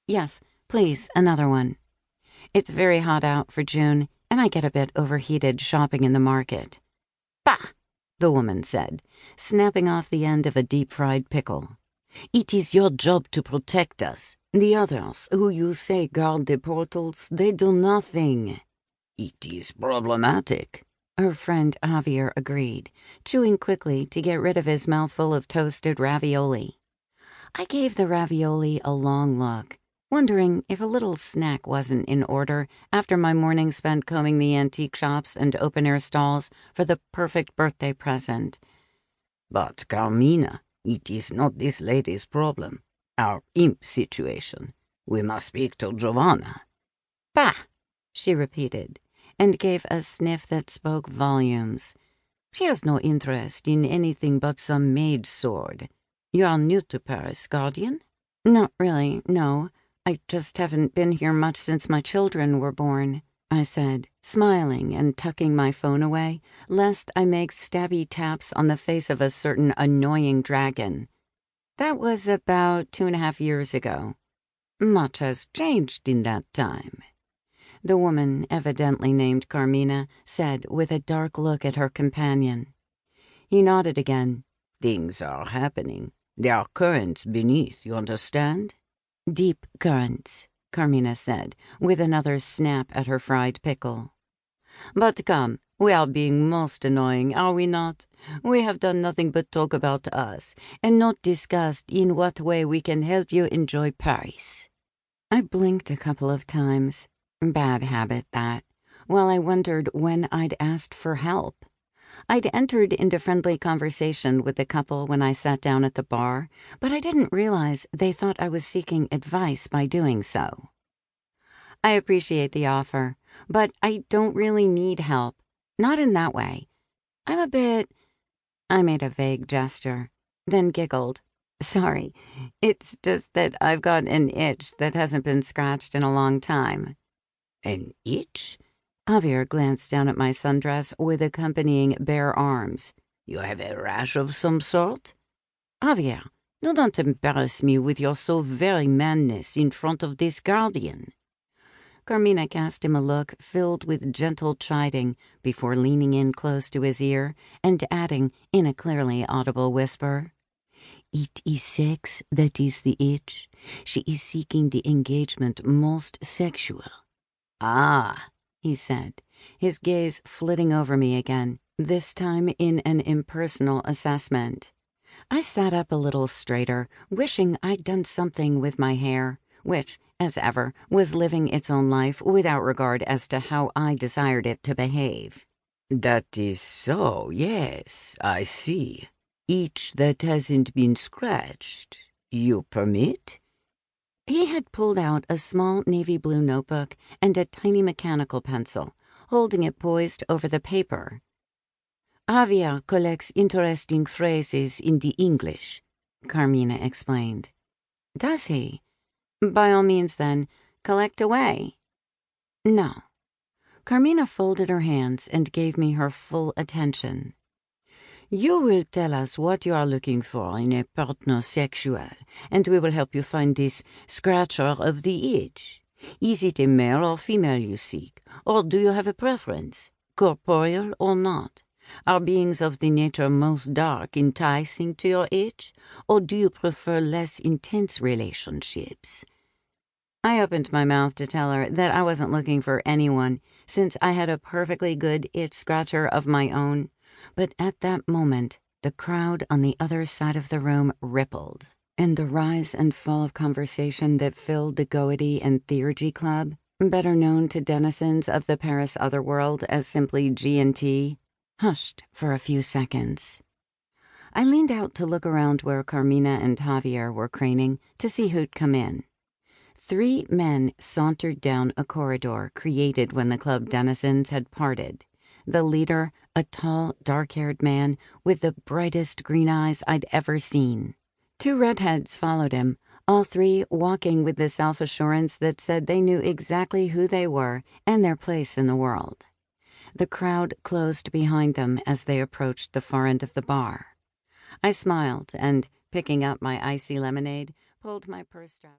Yes, please, another one. It's very hot out for June, and I get a bit overheated shopping in the market. Bah! The woman said, snapping off the end of a deep-fried pickle. It is your job to protect us. The others, who you say guard the portals, they do nothing. It is problematic, her friend Javier agreed, chewing quickly to get rid of his mouthful of toasted ravioli. I gave the ravioli a long look, wondering if a little snack wasn't in order after my morning spent combing the antique shops and open-air stalls for the perfect birthday present. But, Carmina, it is not this lady's problem. Our imp situation. We must speak to Giovanna. Bah! She repeated, and gave a sniff that spoke volumes. She has no interest in anything but some maid's sword. You are new to Paris, Guardian? Not really, no. I just haven't been here much since my children were born, I said, smiling and tucking my phone away, lest I make stabby taps on the face of a certain annoying dragon. That was about 2.5 years ago. Much has changed in that time. The woman, evidently named Carmina, said with a dark look at her companion. He nodded again. Things are happening. There are currents beneath, you understand? Deep currents, Carmina said, with another snap at her fried pickle. But come, we are being most annoying, are we not? We have done nothing but talk about us, and not discussed in what way we can help you enjoy Paris. I blinked a couple of times. Bad habit, that, while I wondered when I'd asked for help. I'd entered into friendly conversation with the couple when I sat down at the bar, but I didn't realize they thought I was seeking advice by doing so. I appreciate the offer, but I don't really need help. Not in that way. I made a vague gesture, then giggled. Sorry, it's just that I've got an itch that hasn't been scratched in a long time. An itch? Javier glanced down at my sundress with accompanying bare arms. You have a rash of some sort? Javier, do not embarrass me with your so very madness in front of this guardian. Carmina cast him a look filled with gentle chiding before leaning in close to his ear and adding in a clearly audible whisper, It is sex that is the itch. She is seeking the engagement most sexual. Ah, he said, his gaze flitting over me again, this time in an impersonal assessment. I sat up a little straighter, wishing I'd done something with my hair, which, as ever, was living its own life without regard as to how I desired it to behave. That is so, yes, I see. Each that hasn't been scratched, you permit? He had pulled out a small navy blue notebook and a tiny mechanical pencil, holding it poised over the paper. Javier collects interesting phrases in the English, Carmina explained. Does he? By all means, then, collect away. No. Carmina folded her hands and gave me her full attention. You will tell us what you are looking for in a partner sexual, and we will help you find this scratcher of the itch. Is it a male or female you seek, or do you have a preference, corporeal or not? Are beings of the nature most dark enticing to your itch, or do you prefer less intense relationships? I opened my mouth to tell her that I wasn't looking for anyone, since I had a perfectly good itch-scratcher of my own. But at that moment, the crowd on the other side of the room rippled, and the rise and fall of conversation that filled the Goety and Theurgy Club, better known to denizens of the Paris otherworld as simply G&T, hushed for a few seconds. I leaned out to look around where Carmina and Javier were craning to see who'd come in. 3 men sauntered down a corridor created when the club denizens had parted. The leader, a tall, dark-haired man with the brightest green eyes I'd ever seen. 2 redheads followed him, all 3 walking with the self-assurance that said they knew exactly who they were and their place in the world. The crowd closed behind them as they approached the far end of the bar. I smiled and, picking up my icy lemonade, pulled my purse strap.